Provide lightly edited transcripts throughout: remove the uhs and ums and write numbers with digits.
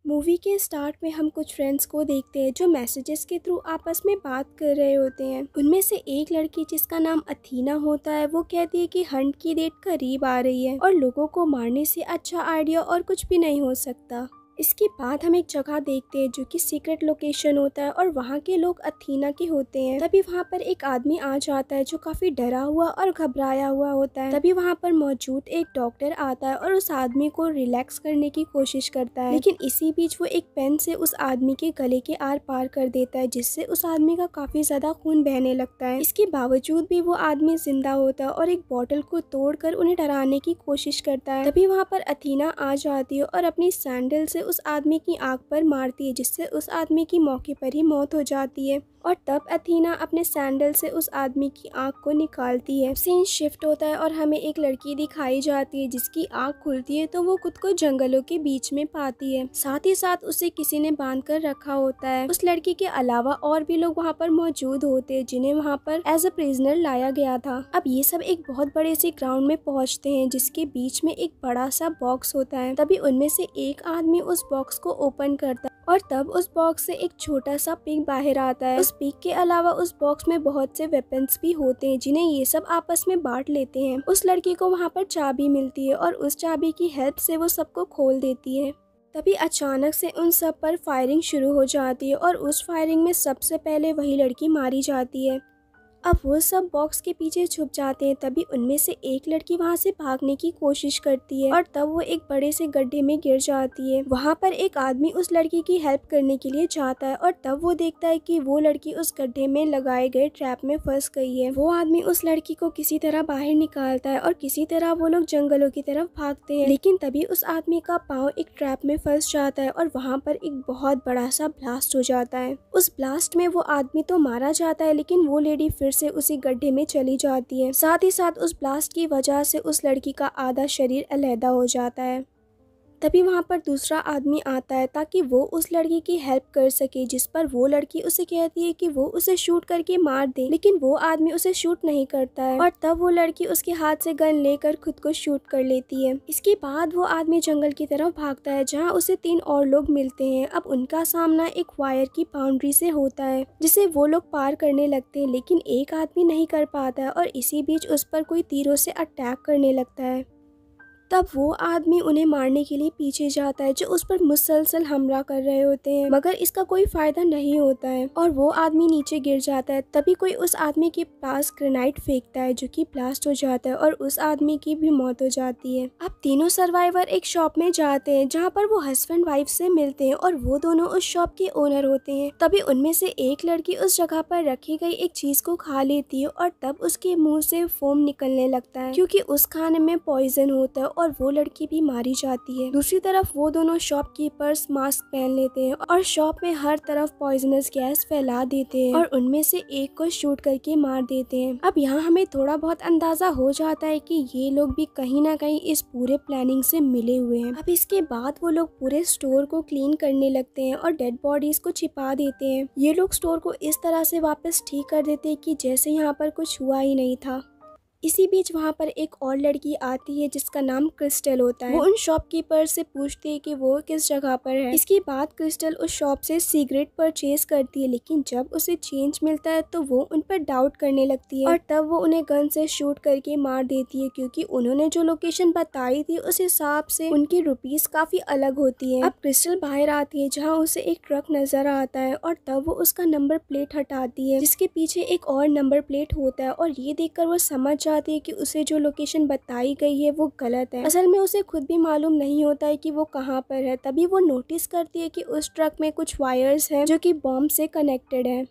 Movie के start में हम कुछ फ्रेंड्स को देखते हैं जो मैसेजेस के थ्रू आपस में बात कर रहे होते हैं। उनमें से एक लड़की जिसका नाम अथीना होता है वो कहती है कि हंट की डेट करीब आ रही है और लोगों को मारने से अच्छा आइडिया और कुछ भी नहीं हो सकता। इसके बाद हम एक जगह देखते हैं जो कि सीक्रेट लोकेशन होता है और वहाँ के लोग अथीना के होते हैं। तभी वहाँ पर एक आदमी आ जाता है जो काफी डरा हुआ और घबराया हुआ होता है। तभी वहाँ पर मौजूद एक डॉक्टर आता है और उस आदमी को रिलैक्स करने की कोशिश करता है, लेकिन इसी बीच वो एक पेन से उस आदमी के गले के आर पार कर देता है जिससे उस आदमी का काफी ज्यादा खून बहने लगता है। इसके बावजूद भी वो आदमी जिंदा होता है और एक बोतल को तोड़कर उन्हें डराने की कोशिश करता है। तभी वहाँ पर अथीना आ जाती है और अपनी सैंडल से उस आदमी की आंख पर मारती है जिससे उस आदमी की मौके पर ही मौत हो जाती है। और तब अथीना अपने सैंडल से उस आदमी की आंख को निकालती है। सीन शिफ्ट होता है और हमें एक लड़की दिखाई जाती है जिसकी आंख खुलती है तो वो खुद को जंगलों के बीच में पाती है। साथ ही साथ उसे किसी ने बांध कर रखा होता है। उस लड़की के अलावा और भी लोग वहाँ पर मौजूद होते हैं जिन्हें वहाँ पर एज अ प्रिजनर लाया गया था। अब ये सब एक बहुत बड़े से ग्राउंड में पहुँचते हैं जिसके बीच में एक बड़ा सा बॉक्स होता है। तभी उनमें से एक आदमी उस बॉक्स को ओपन करता है और तब उस बॉक्स से एक छोटा सा पिग बाहर आता है। उस पिग के अलावा उस बॉक्स में बहुत से वेपन्स भी होते हैं जिन्हें ये सब आपस में बांट लेते हैं। उस लड़की को वहाँ पर चाबी मिलती है और उस चाबी की हेल्प से वो सबको खोल देती है। तभी अचानक से उन सब पर फायरिंग शुरू हो जाती है और उस फायरिंग में सबसे पहले वही लड़की मारी जाती है। अब वो सब बॉक्स के पीछे छुप जाते हैं। तभी उनमें से एक लड़की वहाँ से भागने की कोशिश करती है और तब वो एक बड़े से गड्ढे में गिर जाती है। वहाँ पर एक आदमी उस लड़की की हेल्प करने के लिए जाता है और तब वो देखता है कि वो लड़की उस गड्ढे में लगाए गए ट्रैप में फंस गई है। वो आदमी उस लड़की को किसी तरह बाहर निकालता है और किसी तरह वो लोग जंगलों की तरफ भागते हैं, लेकिन तभी उस आदमी का पाँव एक ट्रैप में फंस जाता है और वहाँ पर एक बहुत बड़ा सा ब्लास्ट हो जाता है। उस ब्लास्ट में वो आदमी तो मारा जाता है लेकिन वो लेडी फिर से उसी गड्ढे में चली जाती है। साथ ही साथ उस ब्लास्ट की वजह से उस लड़की का आधा शरीर अलहदा हो जाता है। तभी वहाँ पर दूसरा आदमी आता है ताकि वो उस लड़की की हेल्प कर सके, जिस पर वो लड़की उसे कहती है कि वो उसे शूट करके मार दे, लेकिन वो आदमी उसे शूट नहीं करता है और तब वो लड़की उसके हाथ से गन लेकर खुद को शूट कर लेती है। इसके बाद वो आदमी जंगल की तरफ भागता है जहाँ उसे 3 और लोग मिलते हैं। अब उनका सामना एक वायर की बाउंड्री से होता है जिसे वो लोग पार करने लगते हैं, लेकिन एक आदमी नहीं कर पाता है और इसी बीच उस पर कोई तीरों से अटैक करने लगता है। तब वो आदमी उन्हें मारने के लिए पीछे जाता है जो उस पर मुसलसल हमला कर रहे होते हैं, मगर इसका कोई फायदा नहीं होता है और वो आदमी नीचे गिर जाता है। तभी कोई उस आदमी के पास ग्रेनाइड फेंकता है जो कि ब्लास्ट हो जाता है और उस आदमी की भी मौत हो जाती है। अब तीनों सर्वाइवर एक शॉप में जाते हैं जहाँ पर वो हस्बैंड वाइफ से मिलते हैं और वो दोनों उस शॉप के ओनर होते हैं। तभी उनमें से एक लड़की उस जगह पर रखी गई एक चीज को खा लेती है और तब उसके मुंह से फोम निकलने लगता है क्योंकि उस खाने में पॉइजन होता है और वो लड़की भी मारी जाती है। दूसरी तरफ वो दोनों शॉपकीपर्स मास्क पहन लेते हैं और शॉप में हर तरफ पॉइजनस गैस फैला देते हैं और उनमें से एक को शूट करके मार देते हैं। अब यहाँ हमें थोड़ा बहुत अंदाजा हो जाता है कि ये लोग भी कहीं ना कहीं इस पूरे प्लानिंग से मिले हुए हैं। अब इसके बाद वो लोग पूरे स्टोर को क्लीन करने लगते हैं और डेड बॉडीज को छिपा देते हैं। ये लोग स्टोर को इस तरह से वापस ठीक कर देते हैं कि जैसे यहाँ पर कुछ हुआ ही नहीं था। इसी बीच वहाँ पर एक और लड़की आती है जिसका नाम क्रिस्टल होता है। वो उन शॉपकीपर से पूछती है कि वो किस जगह पर है। इसके बाद क्रिस्टल उस शॉप से सिगरेट परचेज करती है, लेकिन जब उसे चेंज मिलता है तो वो उन पर डाउट करने लगती है और तब वो उन्हें गन से शूट करके मार देती है क्योंकि उन्होंने जो लोकेशन बताई थी उस हिसाब से उनकी रुपीस काफी अलग होती है। अब क्रिस्टल बाहर आती है जहाँ उसे एक ट्रक नजर आता है और तब वो उसका नंबर प्लेट हटाती है जिसके पीछे एक और नंबर प्लेट होता है और ये देखकर वो समझ जाती है कि उसे जो लोकेशन बताई गई है वो गलत है। असल में उसे खुद भी मालूम नहीं होता है कि वो कहाँ पर है। तभी वो नोटिस करती है कि उस ट्रक में कुछ वायर्स हैं जो कि बॉम्ब से कनेक्टेड है।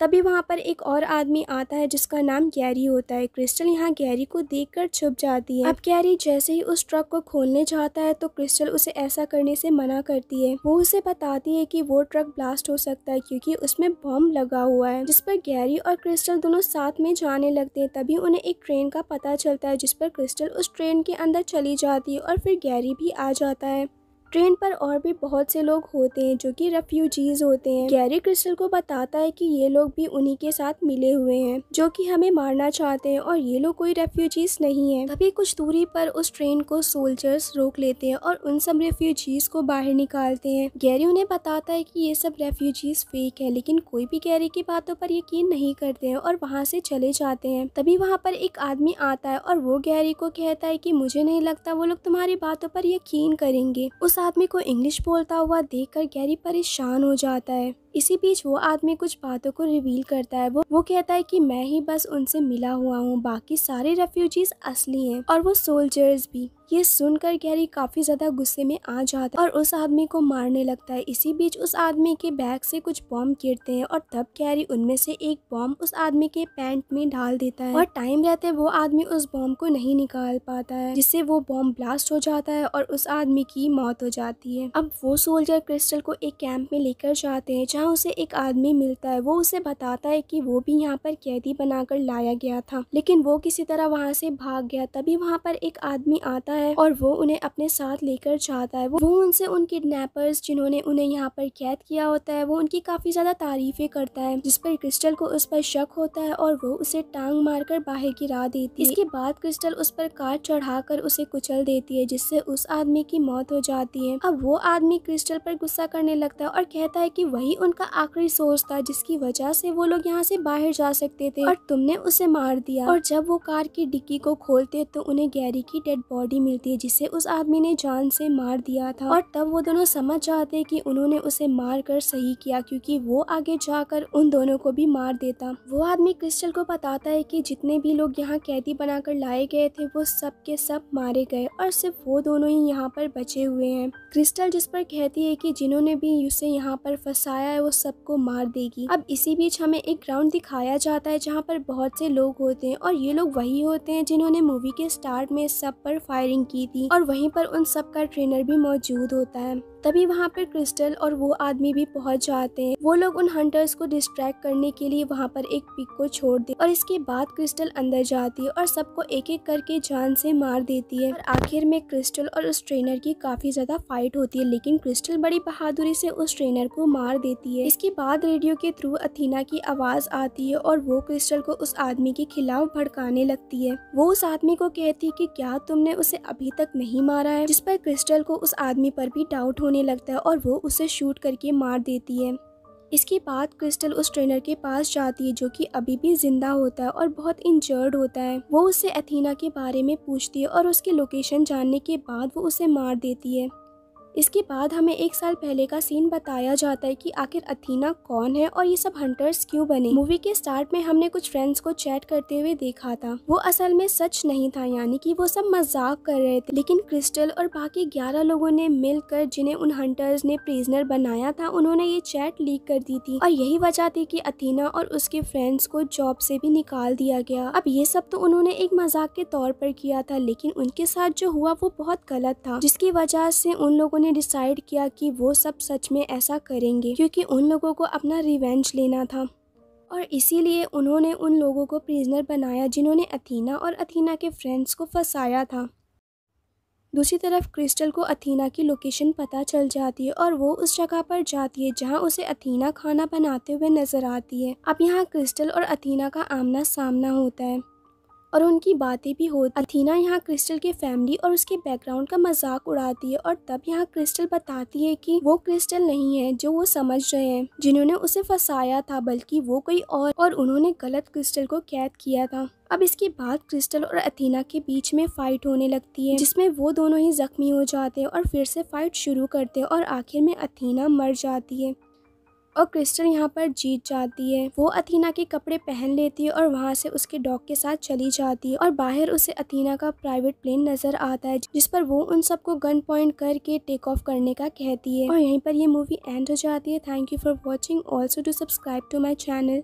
तभी वहाँ पर एक और आदमी आता है जिसका नाम गैरी होता है। क्रिस्टल यहाँ गैरी को देखकर छुप जाती है। अब गैरी जैसे ही उस ट्रक को खोलने जाता है तो क्रिस्टल उसे ऐसा करने से मना करती है। वो उसे बताती है कि वो ट्रक ब्लास्ट हो सकता है क्योंकि उसमें बॉम्ब लगा हुआ है, जिस पर गैरी और क्रिस्टल दोनों साथ में जाने लगते हैं। तभी उन्हें एक ट्रेन का पता चलता है जिस पर क्रिस्टल उस ट्रेन के अंदर चली जाती है और फिर गैरी भी आ जाता है। ट्रेन पर और भी बहुत से लोग होते हैं जो कि रेफ्यूजीज होते हैं। गैरी क्रिस्टल को बताता है कि ये लोग भी उन्हीं के साथ मिले हुए हैं जो कि हमें मारना चाहते हैं और ये लोग कोई रेफ्यूजीज नहीं है। तभी कुछ दूरी पर उस ट्रेन को सोल्जर्स रोक लेते हैं और उन सब रेफ्यूजीज को बाहर निकालते हैं। गैरी उन्हें बताता है कि ये सब रेफ्यूजीज फेक है, लेकिन कोई भी गैरी की बातों पर यकीन नहीं करते हैं और वहाँ से चले जाते हैं। तभी वहाँ पर एक आदमी आता है और वो गैरी को कहता है कि मुझे नहीं लगता वो लोग तुम्हारी बातों पर यकीन करेंगे। उस आदमी को इंग्लिश बोलता हुआ देखकर गैरी परेशान हो जाता है। इसी बीच वो आदमी कुछ बातों को रिवील करता है। वो कहता है कि मैं ही बस उनसे मिला हुआ हूँ, बाकी सारे रेफ्यूजीज असली हैं और वो सोल्जर्स भी। ये सुनकर गैरी काफी ज्यादा गुस्से में आ जाता है और उस आदमी को मारने लगता है। इसी बीच उस आदमी के बैग से कुछ बॉम्ब गिरते हैं और तब गैरी उनमें से एक बॉम्ब उस आदमी के पैंट में डाल देता है और टाइम रहते वो आदमी उस बॉम्ब को नहीं निकाल पाता है, जिससे वो बॉम्ब ब्लास्ट हो जाता है और उस आदमी की मौत हो जाती है। अब वो सोल्जर क्रिस्टल को एक कैंप में लेकर जाते हैं जहाँ उसे एक आदमी मिलता है। वो उसे बताता है कि वो भी यहाँ पर कैदी बनाकर लाया गया था, लेकिन वो किसी तरह वहाँ से भाग गया। तभी वहाँ पर एक आदमी आता है और वो उन्हें अपने साथ लेकर जाता है। वो उनसे उन किडनैपर्स जिन्होंने उन्हें यहाँ पर कैद किया होता है वो उनकी काफी ज्यादा तारीफें करता है, जिस पर क्रिस्टल को उस पर शक होता है और वो उसे टांग मारकर बाहर गिरा देती है। इसके बाद क्रिस्टल उस पर कार चढ़ाकर उसे कुचल देती है, जिससे उस आदमी की मौत हो जाती है। अब वो आदमी क्रिस्टल पर गुस्सा करने लगता है और कहता है कि वही उनका आखिरी सोर्स था जिसकी वजह से वो लोग यहाँ से बाहर जा सकते थे और तुमने उसे मार दिया। और जब वो कार की डिक्की को खोलते तो उन्हें गैरी की डेड बॉडी मिलती है जिसे उस आदमी ने जान से मार दिया था। और तब वो दोनों समझ जाते हैं कि उन्होंने उसे मार कर सही किया, क्योंकि वो आगे जाकर उन दोनों को भी मार देता। वो आदमी क्रिस्टल को बताता है कि जितने भी लोग यहाँ कैदी बनाकर लाए गए थे वो सब के सब मारे गए और सिर्फ वो दोनों ही यहाँ पर बचे हुए हैं। क्रिस्टल जिस पर कहती है कि जिन्होंने भी उसे यहाँ पर फंसाया है वो सबको मार देगी। अब इसी बीच हमें एक ग्राउंड दिखाया जाता है जहाँ पर बहुत से लोग होते हैं और ये लोग वही होते हैं जिन्होंने मूवी के स्टार्ट में सब पर फायरिंग की थी और वहीं पर उन सब का ट्रेनर भी मौजूद होता है। तभी वहाँ पर क्रिस्टल और वो आदमी भी पहुँच जाते हैं। वो लोग उन हंटर्स को डिस्ट्रैक्ट करने के लिए वहाँ पर एक पिग को छोड़ दे और इसके बाद क्रिस्टल अंदर जाती है और सबको एक एक करके जान से मार देती है। और आखिर में क्रिस्टल और उस ट्रेनर की काफी ज्यादा फाइट होती है, लेकिन क्रिस्टल बड़ी बहादुरी से उस ट्रेनर को मार देती है। इसके बाद रेडियो के थ्रू अथीना की आवाज आती है और वो क्रिस्टल को उस आदमी के खिलाफ भड़काने लगती है। वो उस आदमी को कहती है कि क्या तुमने उसे अभी तक नहीं मारा है, जिस पर क्रिस्टल को उस आदमी पर भी डाउट होने लगता है और वो उसे शूट करके मार देती है। इसके बाद क्रिस्टल उस ट्रेनर के पास जाती है जो कि अभी भी जिंदा होता है और बहुत इंजर्ड होता है। वो उससे अथीना के बारे में पूछती है और उसकी लोकेशन जानने के बाद वो उसे मार देती है। इसके बाद हमें 1 साल पहले का सीन बताया जाता है कि आखिर अथीना कौन है और ये सब हंटर्स क्यों बने। मूवी के स्टार्ट में हमने कुछ फ्रेंड्स को चैट करते हुए देखा था, वो असल में सच नहीं था, यानी कि वो सब मजाक कर रहे थे। लेकिन क्रिस्टल और बाकी 11 लोगों ने मिलकर जिन्हें उन हंटर्स ने प्रिजनर बनाया था उन्होंने ये चैट लीक कर दी थी और यही वजह थी कि अथीना और उसके फ्रेंड्स को जॉब से भी निकाल दिया गया। अब ये सब तो उन्होंने एक मजाक के तौर पर किया था, लेकिन उनके साथ जो हुआ वो बहुत गलत था, जिसकी वजह से उन लोगों ने डिसाइड किया कि वो सब सच में ऐसा करेंगे क्योंकि उन लोगों को अपना रिवेंज लेना था और इसीलिए उन्होंने उन लोगों को प्रिजनर बनाया जिन्होंने अथीना और अथीना के फ्रेंड्स को फंसाया था। दूसरी तरफ क्रिस्टल को अथीना की लोकेशन पता चल जाती है और वो उस जगह पर जाती है जहां उसे अथीना खाना बनाते हुए नजर आती है। अब यहाँ क्रिस्टल और अथीना का आमना सामना होता है और उनकी बातें भी होती। अथीना यहाँ क्रिस्टल के फैमिली और उसके बैकग्राउंड का मजाक उड़ाती है और तब यहाँ क्रिस्टल बताती है कि वो क्रिस्टल नहीं है जो वो समझ रहे हैं जिन्होंने उसे फंसाया था, बल्कि वो कोई और उन्होंने गलत क्रिस्टल को कैद किया था। अब इसके बाद क्रिस्टल और अथीना के बीच में फाइट होने लगती है जिसमें वो दोनों ही जख्मी हो जाते हैं और फिर से फाइट शुरू करते हैं और आखिर में अथीना मर जाती है और क्रिस्टल यहाँ पर जीत जाती है। वो अथीना के कपड़े पहन लेती है और वहाँ से उसके डॉग के साथ चली जाती है और बाहर उसे अथीना का प्राइवेट प्लेन नजर आता है जिस पर वो उन सबको गन पॉइंट करके टेक ऑफ करने का कहती है और यहीं पर ये मूवी एंड हो जाती है। Thank you for watching, also to subscribe to my channel.